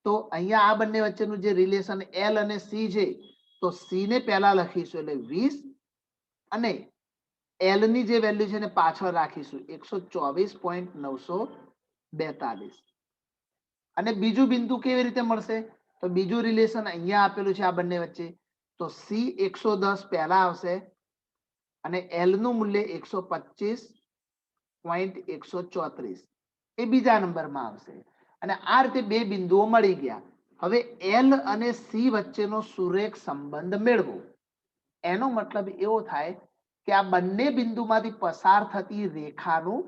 તો અહીંયા આ બંને વચ્ચેનું જે રિલેશન એલ અને સી છે, તો સી ને પહેલા લખીશું એટલે 20, અને એલ ની જે વેલ્યુ છે એને પાછળ રાખીશું 124.942. અને બીજું બિંદુ કેવી રીતે મળશે? તો બીજું રિલેશન અહીંયા આપેલું છે આ બંને વચ્ચે. તો સી 110 પહેલા આવશે અને એલ નું મૂલ્ય 125.134 એ બીજા નંબરમાં આવશે. અને આ રીતે બે બિંદુઓ મળી ગયા. હવે એલ અને સી વચ્ચેનો સુરેખ સંબંધ મેળવો. એનો મતલબ એવો થાય કે આ બંને બિંદુમાંથી પસાર થતી રેખાનું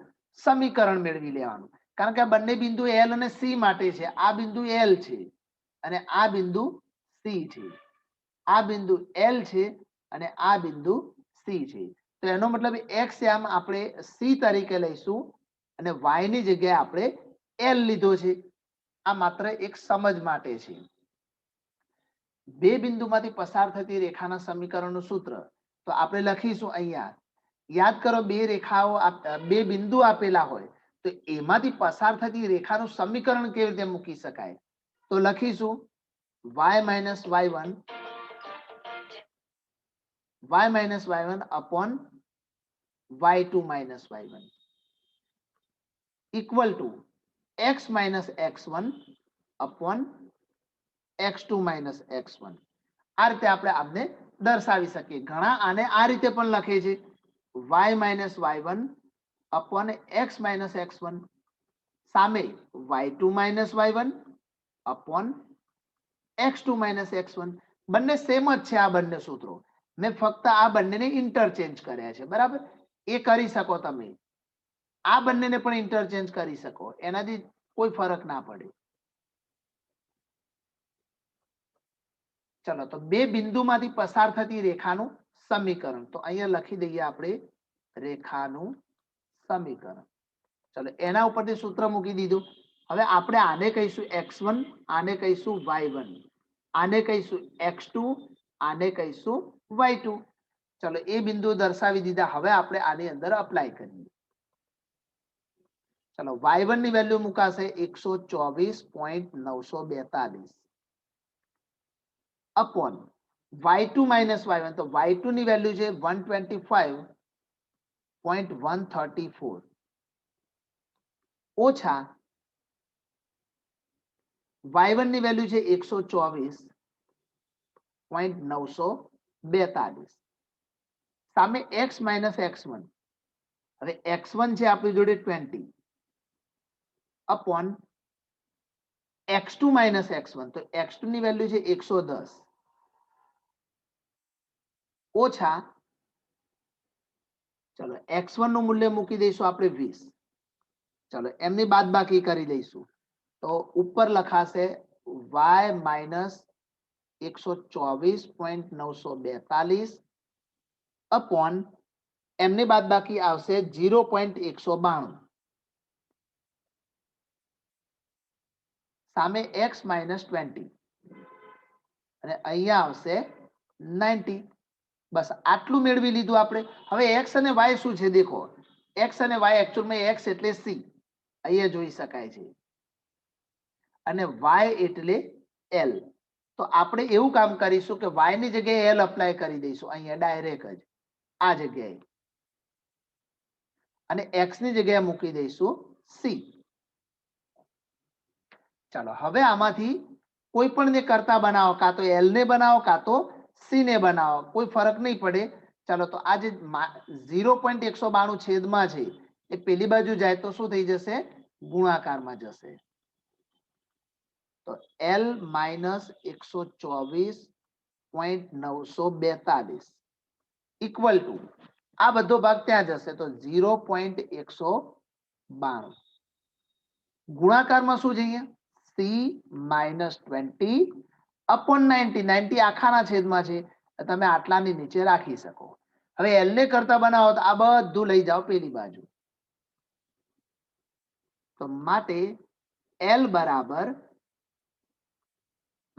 સમીકરણ મેળવી લેવાનું. કારણ કે આ બંને બિંદુ એલ અને સી માટે છે. આ બિંદુ એલ છે અને આ બિંદુ સી છે. આ બિંદુ એલ છે અને આ બિંદુ સી છે. તો એનો મતલબ એક્સ યામ આપણે સી તરીકે લઈશું અને વાય ની જગ્યાએ આપણે એલ લીધો છે. આ માત્ર એક સમજ માટે છે. બે બિંદુમાંથી પસાર થતી રેખાના સમીકરણનું સૂત્ર તો આપણે લખીશું અહીંયા. યાદ કરો, બે રેખાઓ બે બિંદુ આપેલા હોય તો એમાંથી પસાર થતી રેખાનું સમીકરણ કેવી રીતે મૂકી શકાય? તો લખીશું y-y1 upon y2 minus y1 equal to x minus x1 upon x2 minus x1. આ રીતે આપણે આને દર્શાવી શકીએ. ઘણા આને આ રીતે પણ લખે છે, y minus y1 upon x minus x1 સામે y2 minus y1 upon x2 minus x1. બંને સેમ જ છે આ બંને સૂત્રો. મેં ફક્ત આ બંનેને ઇન્ટરચેન્જ કર્યા છે, બરાબર? એ કરી શકો તમે. આ બંનેને પણ ઇન્ટરચેન્જ કરી શકો, એનાથી કોઈ ફરક ના પડે. ચલો, તો બે બિંદુમાંથી પસાર થતી રેખાનું સમીકરણ તો અહીંયા લખી દઈએ આપણે રેખાનું સમીકરણ. ચલો, એના ઉપરથી સૂત્ર મૂકી દીધું. હવે આપણે આને કહીશું x1, આને કહીશું y1, આને કહીશું x2, આને કહીશું y2. ચલો, એ બિંદુ દર્શાવી દીધા. હવે આપણે આની અંદર અપ્લાય કરીએ. ચલો, y1 ની વેલ્યુ મુકાશે 124.942 upon y2 minus y1, તો y2 ની વેલ્યુ છે 125.134 ઓછા y1 ની વેલ્યુ છે 124.942 સામે x minus x1. હવે x1 છે આપણી જોડે 20 upon x2 minus x1, તો x2 ની વેલ્યુ છે 110 ઓછા, ચલો x1 નું મૂલ્ય મૂકી દઈશું આપણે 20. ચલો, એમની બાદબાકી કરી દઈશું. તો ઉપર લખાશે y minus 124.942 upon એમની બાદબાકી આવશે 0.192 સામે x minus 20 અને અહીંયા આવશે 90. બસ આટલું મેળવી લીધું આપણે. હવે x અને y શું છે? દેખો, x અને y એકચ્યુઅલમાં x એટલે c અહીંયા જોઈ શકાય છે અને y એટલે l. તો આપણે એવું કામ કરીશું કે y ની જગ્યાએ l અપ્લાય કરી દઈશું અહીંયા ડાયરેક્ટ જ આ જગ્યાએ, અને x ની જગ્યાએ મૂકી દઈશું c. ચાલો, હવે આમાંથી કોઈ પણ ને કરતા બનાવો, કાં તો l ને બનાવો કાં તો c ને બનાવો, કોઈ ફરક નહીં પડે. ચાલો, તો આ જે 0.192 છેદમાં છે એ પેલી બાજુ જાય તો શું થઈ જશે? ગુણાકારમાં જશે. તો l minus 124.942 ઇક્વલ ટુ આ બધો ભાગ ત્યાં જશે તો 0.192 ગુણાકારમાં શું જઈએ? c minus 20 अपॉन 90, 90 આખાના છેદમાં છે, તમે આટલાની નીચે રાખી શકો. હવે L ને કરતા બનાવો તો આ બધું લઈ જાઓ પેલી બાજુ. તો માટે L બરાબર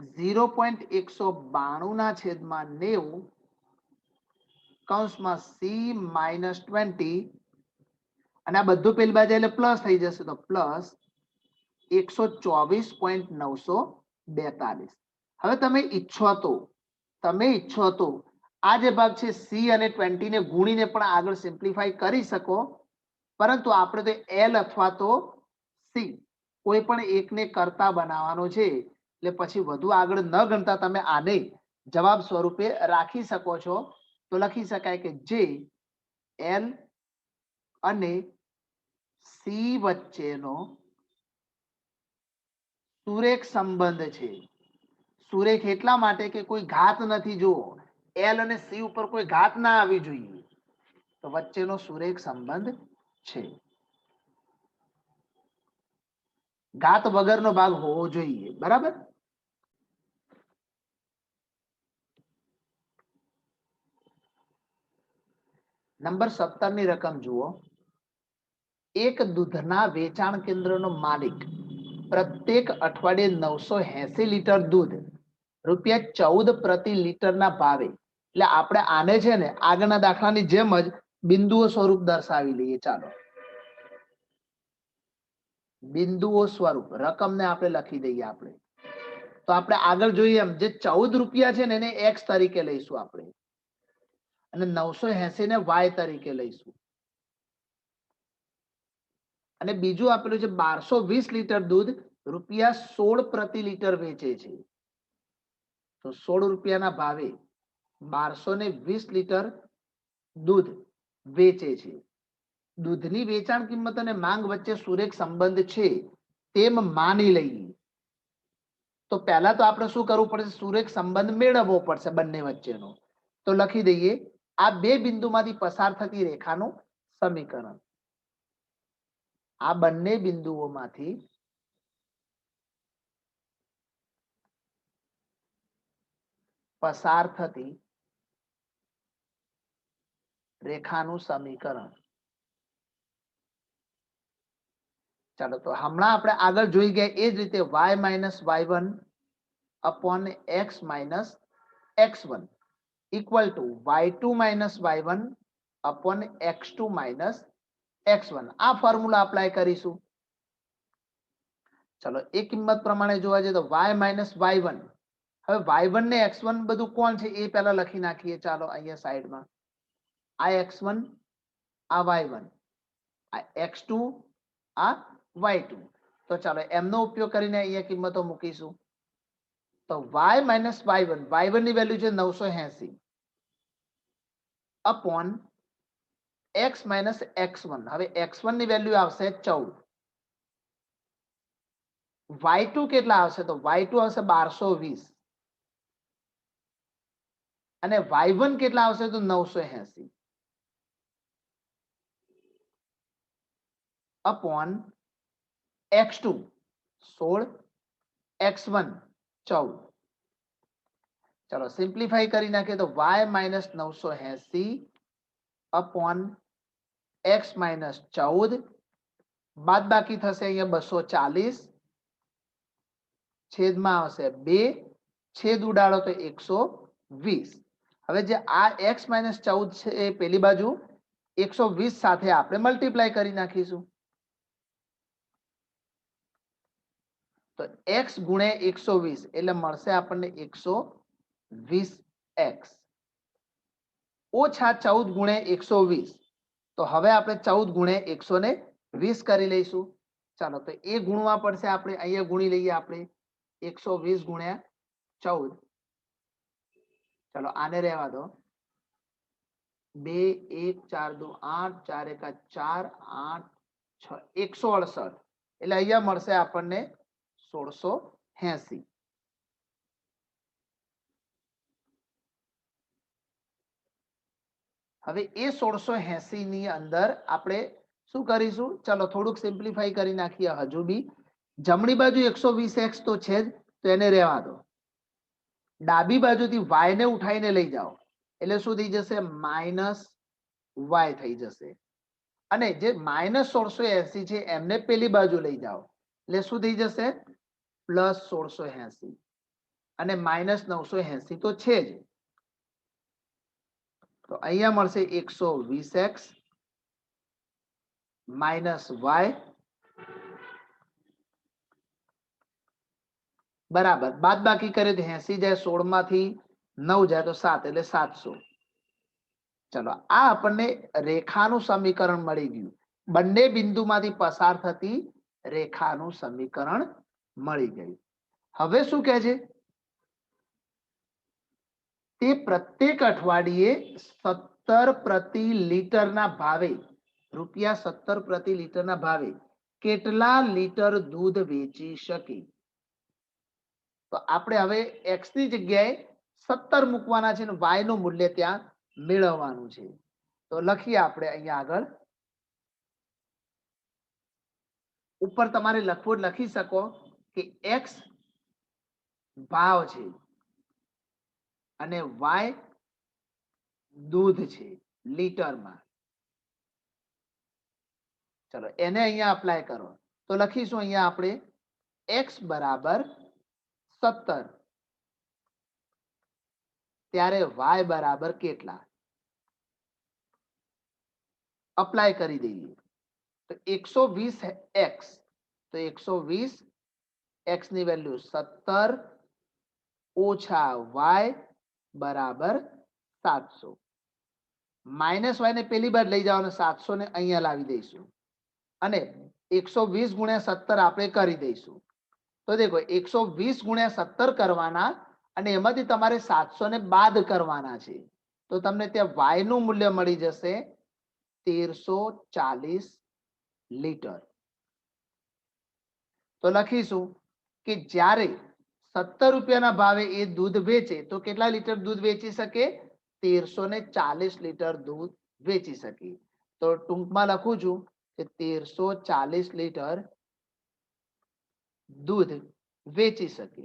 0.192 ના છેદમાં 90 કૌંસમાં C માઇનસ 20 અને આ બધું પેલી બાજુ એટલે પ્લસ થઈ જશે તો પ્લસ 124.942. હવે તમે ઈચ્છો તો આ જે ભાગ છે C અને 20 ને ગુણીને પણ આગળ સિમ્પ્લિફાઈ કરી શકો, પરંતુ આપણે તો L અથવા તો C કોઈ પણ એકને કરતા બનાવવાનો છે, એટલે પછી વધુ આગળ ન ગણતા તમે આને જવાબ સ્વરૂપે રાખી શકો છો. તો લખી શકાય કે જે L અને C વચ્ચેનો સુરેખ સંબંધ છે. સુરેખ એટલા માટે કે કોઈ ઘાત નથી, જુઓ L અને C ઉપર કોઈ ઘાત ના આવી જોઈએ, તો વચ્ચેનો સુરેખ સંબંધ છે. ઘાત વગરનો ભાગ હોવો જોઈએ, બરાબર. નંબર 17 ની રકમ જુઓ. એક દૂધના વેચાણ કેન્દ્રનો માલિક પ્રત્યેક અઠવાડિયે 980 લીટર દૂધ ₹14 પ્રતિ લીટરના ભાવે, એટલે આપણે આને છે ને આગળના દાખલાની જેમ જ બિંદુઓ સ્વરૂપ દર્શાવી લઈએ. ચાલો બિંદુઓ સ્વરૂપ રકમને આપણે લખી દઈએ. આપણે તો આપણે આગળ જોઈએ એમ જે ₹14 છે ને એને x તરીકે લઈશું આપણે, અને 980 ને y તરીકે લઈશું, અને બીજું આપેલું છે 1220 લીટર દૂધ ₹16 પ્રતિ લીટર વેચે છે, તો ₹16 ભાવે 1220 લીટર દૂધ વેચે છે. દૂધની વેચાણ કિંમત અને માંગ વચ્ચે સુરેખ સંબંધ છે તેમ માની લઈએ. તો પહેલા તો આપણે શું કરવું પડશે? સુરેખ સંબંધ મેળવવો પડશે બંને વચ્ચેનો. તો લખી દઈએ આ બે બિંદુમાંથી પસાર થતી રેખાનું સમીકરણ. આ બંને બિંદુઓમાંથી પસાર થતી રેખાનું સમીકરણ. ચાલો તો હમણાં આપણે આગળ જોઈ ગયા એ જ રીતે y minus y1 upon x minus x1 equal to y2 minus y1 upon x2 minus x1. આ ફોર્મ્યુલા અપ્લાય કરીશું. ચલો એ કિંમત પ્રમાણે જોવા જઈએ તો y માઇનસ y1, હવે y1 ને x1 બધું કોણ છે એ પહેલા લખી નાખીએ. ચાલો અહીંયા સાઈડમાં આ x1 આ y1 આ x2 આ y2. તો ચાલો એમનો ઉપયોગ કરીને અહીંયા કિંમતો મૂકીશું. તો y માઇનસ y1 ની વેલ્યુ છે 980 અપોન x માઇનસ x1. હવે x1 ની વેલ્યુ આવશે 14. y2 કેટલા આવશે? તો y2 આવશે 1220 અને y1 કેટલા આવશે? તો 980 અપોન x2 16 x1 14. ચલો સિમ્પ્લિફાઈ કરી નાખીએ તો y minus 980 upon x minus 14, બાદ બાકી થશે અહીંયા 240, છેદમાં આવશે 2, છેદ ઉડાડો તો 120. હવે જે આ x માઇનસ 14 છે એ પેલી બાજુ 120 સાથે આપણે મલ્ટીપ્લાય કરી નાખીશું. તો x ગુણ્યા 120 એટલે મળશે આપણને 120x ઓછા 14 ગુણ્યા 120. તો હવે આપણે 14 ગુણ્યા 120 કરી લઈશું. ચાલો તો એ ગુણવા પડશે આપણે. અહીંયા ગુણી લઈએ આપણે 120 ગુણ્યા 14. ચાલો આને રહેવા દો. 2 1 4 2 8 4 1 4 8 6 168. એટલે અહીંયા મળશે આપણને 1680. હવે એ 1680 ની અંદર આપણે શું કરીશું? ચલો થોડુંક સિમ્પ્લિફાઈ કરી નાખીએ. હજુ બી જમણી બાજુ 120x તો છે જ, તો એને રહેવા દો. ડાબી બાજુથી y ને ઉઠાઈને લઈ જાઓ એટલે શું થઈ જશે માઇનસ y થઈ જશે અને જે -1680 છે એમને પેલી બાજુ લઈ જાઓ એટલે શું થઈ જશે +1680 અને -980 તો છે જ તો અહીંયા મળશે 120x -y બરાબર બાદબાકી કરે તો 80 જાય 16 માંથી 9 જાય તો 7 એટલે 700 ચલો આ આપણને રેખાનું સમીકરણ મળી ગયું બંને બિંદુમાંથી પસાર થતી રેખાનું સમીકરણ મળી ગયું હવે શું કહે છે તે પ્રત્યેક અઠવાડિયે 17 પ્રતિ લીટરના ભાવે ₹17 પ્રતિ લીટરના ભાવે કેટલા લીટર દૂધ વેચી શકે તો આપણે હવે x ની જગ્યાએ 17 મૂકવાના છે અને y નું મૂલ્ય ત્યાં મેળવવાનું છે તો લખીએ આપણે અહીંયા આગળ ઉપર તમારે લખવું લખી શકો કે x ભાવ છે અને y દૂધ છે લીટરમાં ચલો એને અહીંયા અપ્લાય કરો તો લખીશું અહીંયા આપણે x બરાબર 17 ત્યારે y બરાબર કેટલા અપ્લાય કરી દઈએ તો 120x તો 120x ની વેલ્યુ 17 ઓછા y બરાબર 700 માઇનસ y ને પેલી બાજુ લઈ જવાનું 700 ને અહીંયા લાવી દઈશું અને 120 ગુણ્યા 17 આપણે કરી દઈશું તો દેખો 120 ગુણ્યા 17 કરવાના અને એમાંથી તમારે 700 ને બાદ કરવાના છે તો તમને ત્યાં y નું મૂલ્ય મળી જશે 1340 લીટર તો લખીશું કે જ્યારે 17 રૂપિયાના ભાવે એ દૂધ વેચે તો કેટલા લીટર દૂધ વેચી શકે 1340 લીટર દૂધ વેચી શકે તો ટૂંકમાં લખું છું કે 1340 લીટર દૂધ વેચી શકે